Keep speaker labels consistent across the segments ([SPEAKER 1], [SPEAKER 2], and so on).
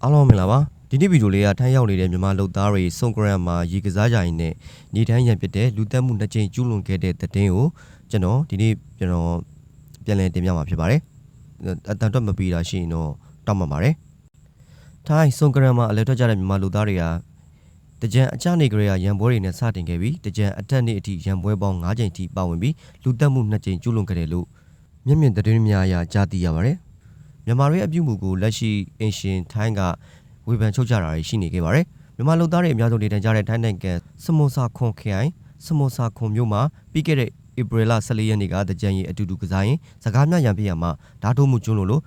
[SPEAKER 1] အားလုံးမင်္ဂလာပါဒီနေ့ဗီဒီယိုလေးကထိုင်းရောက်နေတဲ့မြန်မာလုပ်သားတွေစုံကရမ်မှာရေကစားကြရင်နဲ့နေထိုင်းရန်ဖြစ်တဲ့လူတက်မှုနှစ်ကြိမ်ကျူးလွန်ခဲ့တဲ့သတင်းကိုကျွန်တော်ဒီနေ့ပြန်လည်တင်ပြမှာဖြစ်ပါတယ်အတန်တော့မပြီးတာရှိရင်တော့တောက်မှပါတယ်ထိုင်းစုံကရမ်မှာအလဲထွက်ကြတဲ့မြန်မာလုပ်သားတွေကတကြံအချနေကြရရန်ပွဲတွေနဲ့စတင်ခဲ့ပြီးတကြံအတက်နေ့အထိရန်ပွဲပေါင်း9ကြိမ်ထိပါဝင်ပြီးလူတက်မှု2ကြိမ်ကျူးလွန်ခဲ့တယ်လို့မျက်မြင်သတင်းများအရကြားသိရပါတယ်မြန်မာတွေအပြုမှုကိုလက်ရှိအင်ရှင်ထိုင်းကဝေဖန်ချုပ်ကြတာရှိနေခဲ့ပါတယ်မြန်မာလူသားတွေအများဆုံးနေထိုင်ကြတဲ့ထိုင်းနိုင်ငံစမွန်ဆာခွန်ခရိုင်စမွန်ဆာခွန်မြို့မှာပြီးခဲ့တဲ့ဧပြီလ14ရက်နေ့ကတကြံရီအတူတူကစားရင်စကားများရန်ပြရမှာဓာတ်ထိုးမှုကျွန်းလို့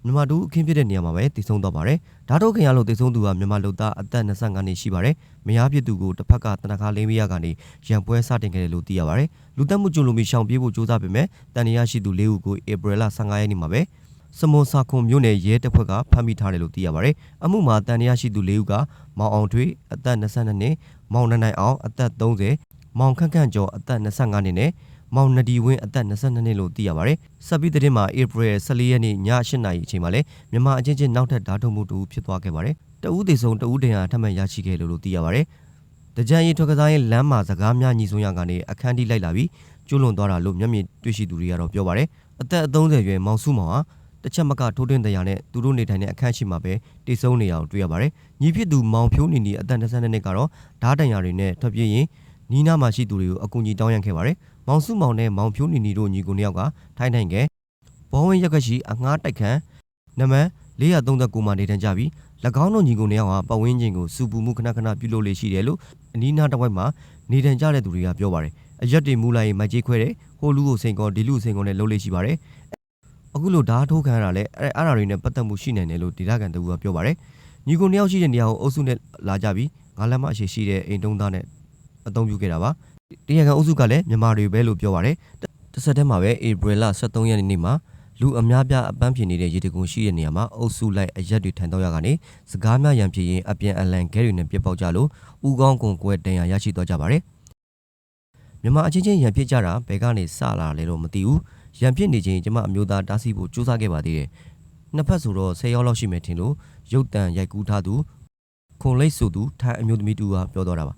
[SPEAKER 1] မြန်မာတူအခင်းဖြစ်တဲ့နေရာမှာပဲတည်ဆုံတော့ပါတယ်ဓာတ်ထိုးခင်ရလို့တည်ဆုံသူကမြန်မာလူသားအသက်25နှစ်ရှိပါတယ်မယားဖြစ်သူကိုတစ်ဖက်ကတနခါလင်းမရကနေရန်ပွဲစတင်ခဲ့တယ်လို့သိရပါတယ်လူသက်မှုကျွန်းလို့မိရှောင်ပြေးဖို့ကြိုးစားပေမဲ့တန်တရားရှိသူ4ဦးကိုဧပြီလ15ရက်နေ့မှာပဲစမွန်ဆာခွန်မြို့နယ်ရဲတပ်ဖွဲ့ကဖမ်းမိထားတယ်လို့သိရပါတယ်။အမှုမှာတန်တရားရှိသူ4ဦးကမောင်အောင်ထွေးအသက်22နှစ်၊မောင်နိုင်အောင်အသက်30၊မောင်ခန့်ခန့်ကျော်အသက်25နှစ်နဲ့မောင်နဒီဝင်းအသက်22နှစ်လို့သိရပါတယ်။ဆက်ပြီးတဲ့မှာဧပြီ14ရက်နေ့ည8နာရီအချိန်မှာလဲမြန်မာအချင်းချင်းနောက်ထပ်ဓာတ်ထုံမှုတူဖြစ်သွားခဲ့ပါတယ်။တဦးသေဆုံးတဦးဒဏ်ရာထပ်မံရရှိခဲ့လို့သိရပါတယ်။တကြံရီထွက်ကစားရင်လမ်းမှာစကားများညီဆုံးရကနေအခန်းထိလိုက်လာပြီးကျွလွန်သွားတာလို့မျက်မြင်တွေ့ရှိသူတွေကတော့ပြောပါတယ်။အသက်30ရွယ်မောင်စုမောင်ဟာတချက်မကထိုးတွင်းတရားနဲ့သူတို့နေထိုင်တဲ့အခန်းရှိမှာပဲတိတ်ဆုံးနေအောင်တွေ့ရပါတယ်။ညီဖြစ်သူမောင်ဖြိုးနေနီအသက်22နှစ်ကတော့ဓာတ်တန်ရာတွေနဲ့ထွက်ပြေးရင်နီးနားမှာရှိသူတွေကိုအကူအညီတောင်းရခဲ့ပါတယ်။မောင်စုမောင်နဲ့မောင်ဖြိုးနေနီတို့ညီကိုနှစ်ယောက်ကထိုင်းနိုင်ငံဘောဝင်းရက်ကရှိအငှားတိုက်ခန်းနံပါတ်439မှာနေထိုင်ကြပြီး၎င်းတို့ညီကိုနှစ်ယောက်ဟာပတ်ဝန်းကျင်ကိုစူပူမှုခဏခဏပြုလုပ်လေရှိတယ်လို့အနီးနားတစ်ဝိုက်မှာနေထိုင်ကြတဲ့သူတွေကပြောပါတယ်။အရက်တွေမူလိုက်မိုက်ကြီးခွဲတဲ့ဟိုလူကိုစိန်ကောဒီလူစိန်ကောနဲ့လှုပ်လေရှိပါတယ်။အခုလိုဓာတ်ထိုးခံရတာလဲအဲ့ဒါတွေနဲ့ပတ်သက်မှုရှိနိုင်တယ်လို့ဒေသခံတအူကပြောပါတယ်။ညီကိုနှစ်ယောက်ရှိတဲ့နေရာကိုအုပ်စုနဲ့လာကြပြီးငါးလက်မအရှိရှိတဲ့အိမ်တုံးသားနဲ့အသုံးပြုခဲ့တာပါ။တရားခံအုပ်စုကလည်းမြန်မာတွေပဲလို့ပြောပါတယ်။တစ်ဆက်တည်းမှာပဲဧပြီလ23ရက်နေ့မှာလူအများပြအပန်းဖြေနေတဲ့ရေတကုံရှိတဲ့နေရာမှာအုပ်စုလိုက်အရက်တွေထိုင်တော့ရကနေစကားများရန်ဖြစ်ရင်အပြန်အလှန်ခဲတွေနဲ့ပြစ်ပေါက်ကြလို့ဦးကောင်းကွန်ကွဲတန်ရာရရှိသွားကြပါတယ်။မြန်မာအချင်းချင်းရန်ဖြစ်ကြတာဘယ်ကနေစလာလဲတော့မသိဘူး။ရန်ဖြစ်နေချိန်ကျမအမျိုးသားတားဆီးဖို့ကြိုးစားခဲ့ပါသေးတယ်။နှစ်ဖက်ဆိုတော့10ရောက်လောက်ရှိမယ်ထင်လို့ရုပ်တံရိုက်ကူးထားသူခွန်လိတ်ဆိုသူထိုင်အမျိုးသမီးတူကပြောတော့တာပါ